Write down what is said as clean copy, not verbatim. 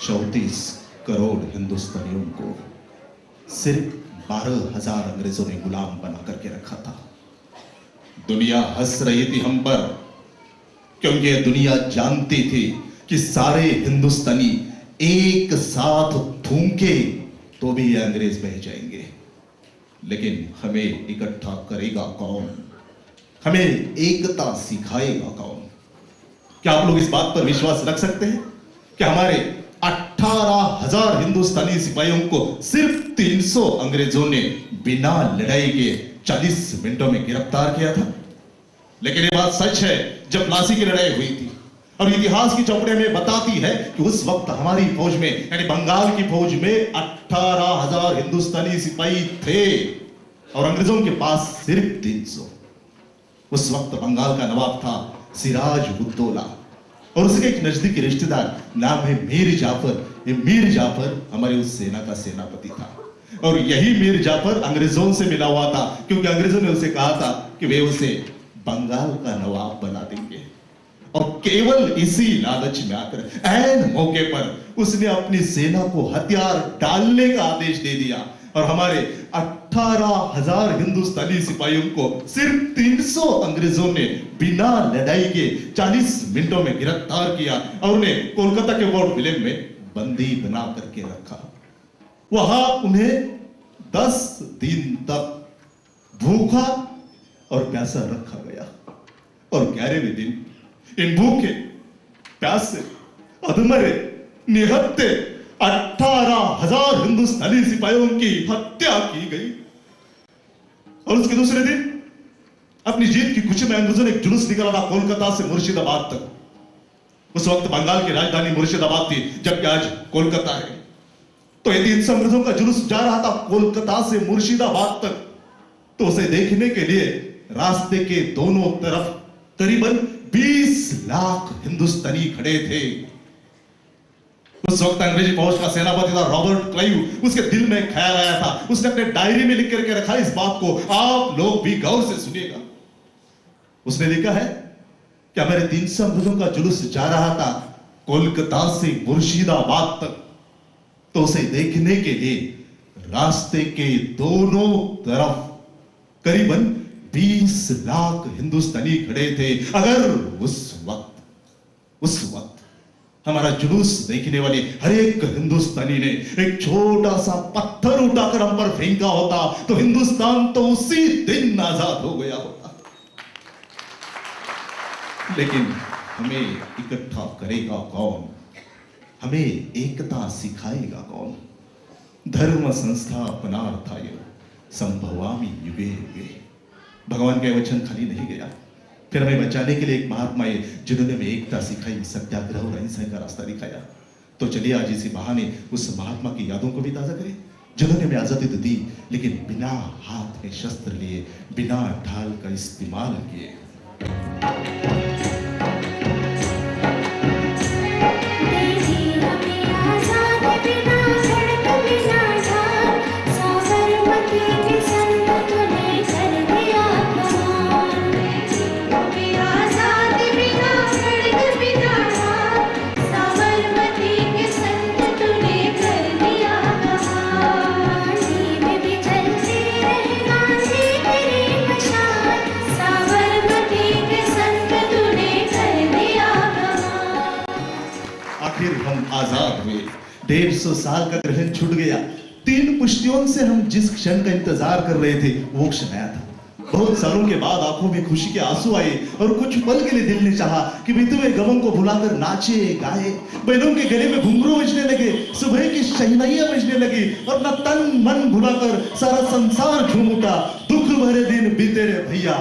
34 करोड़ हिंदुस्तानियों को सिर्फ 12,000 अंग्रेजों ने गुलाम बना करके रखा था। दुनिया हंस रही थी हम पर, क्योंकि दुनिया जानती थी कि सारे हिंदुस्तानी एक साथ थूके तो भी ये अंग्रेज बह जाएंगे। लेकिन हमें इकट्ठा करेगा कौन? हमें एकता सिखाएगा कौन? क्या आप लोग इस बात पर विश्वास रख सकते हैं कि हमारे 18,000 हिंदुस्तानी सिपाहियों को सिर्फ 300 अंग्रेजों ने बिना लड़ाई के 40 मिनटों में गिरफ्तार किया था? लेकिन ये बात सच है, जब प्लासी की लड़ाई हुई थी और इतिहास की चौपड़े में बताती है कि उस वक्त हमारी फौज में यानी बंगाल की फौज में 18,000 हिंदुस्तानी सिपाही थे और अंग्रेजों के पास सिर्फ 300। उस वक्त बंगाल का नवाब था सिराज उद्दौला और उसके एक नजदीकी रिश्तेदार नाम है मीर जाफर। ये मीर जाफर हमारे उस सेना का सेनापति था और यही मीर जाफर अंग्रेजों से मिला हुआ था, क्योंकि अंग्रेजों ने उसे कहा था कि वे उसे बंगाल का नवाब बना देंगे। और केवल इसी लालच में आकर ऐन मौके पर उसने अपनी सेना को हथियार डालने का आदेश दे दिया और हमारे 18,000 हिंदुस्तानी सिपाहियों को सिर्फ 300 अंग्रेजों ने बिना लड़ाई के 40 मिनटों में गिरफ्तार किया और उन्हें कोलकाता के वॉर्ड विलेन में बंदी बना करके रखा। वहां उन्हें 10 दिन तक भूखा और प्यासा रखा गया और 11वें दिन इन भूखे प्यासे अधमरे निहत्ते 18,000 हिंदुस्तानी सिपाहियों की हत्या की गई। और उसके दूसरे दिन अपनी जीत की खुशी में अंग्रेजों ने एक जुलूस निकाला कोलकाता से मुर्शिदाबाद तक। उस वक्त बंगाल की राजधानी मुर्शिदाबाद थी, जबकि आज कोलकाता है। तो ये 300 अंग्रेजों का जुलूस जा रहा था कोलकाता से मुर्शिदाबाद तक। तो उसे देखने के लिए रास्ते के दोनों तरफ करीबन 20 लाख हिंदुस्तानी खड़े थे। उस वक्त अंग्रेजी फौज का सेनापति था रॉबर्ट क्लाइव। उसके दिल में ख्याल आया था, उसने अपने डायरी में लिख करके रखा इस बात को, आप लोग भी गौर से सुनिएगा। उसने लिखा है कि हमारे 300 अंग्रेजों का जुलूस जा रहा था कोलकाता से मुर्शिदाबाद तक। तो उसे देखने के लिए रास्ते के दोनों तरफ करीबन 20 लाख हिंदुस्तानी खड़े थे। अगर उस वक्त हमारा जुलूस देखने वाले हर एक हिंदुस्तानी ने एक छोटा सा पत्थर उठाकर हम पर फेंका होता तो हिंदुस्तान तो उसी दिन आजाद हो गया होता। लेकिन हमें इकट्ठा करेगा कौन? हमें एकता सिखाएगा कौन? धर्म संस्था पुनर्थाय संभवामि युगे युगे। भगवान का वचन खाली नहीं गया। फिर हमें बचाने के लिए एक महात्मा है जिन्होंने हमें एकता सिखाई, सत्याग्रह और अहिंसा का रास्ता दिखाया। तो चलिए आज इसी बहाने उस महात्मा की यादों को भी ताजा करें जिन्होंने हमें आजादी तो दी, लेकिन बिना हाथ में शस्त्र लिए, बिना ढाल का इस्तेमाल किए। आजाद हुए, 150 साल का ग्रहण छूट गया। 3 पुश्तियों से हम जिस क्षण का इंतजार कर रहे थे वो क्षण आया था। बहुत सालों के बाद आंखों में खुशी के आंसू आए और कुछ पल के लिए दिल ने चाहा कि बीते हुए गमों को भुलाकर नाचे गाए। बैलों के गले में घुंघरू बजने लगे, सुबह की शहनाइयां बजने लगी और अपना तन मन भुलाकर सारा संसार झूम उठा। दुख भरे दिन बीते रे भैया।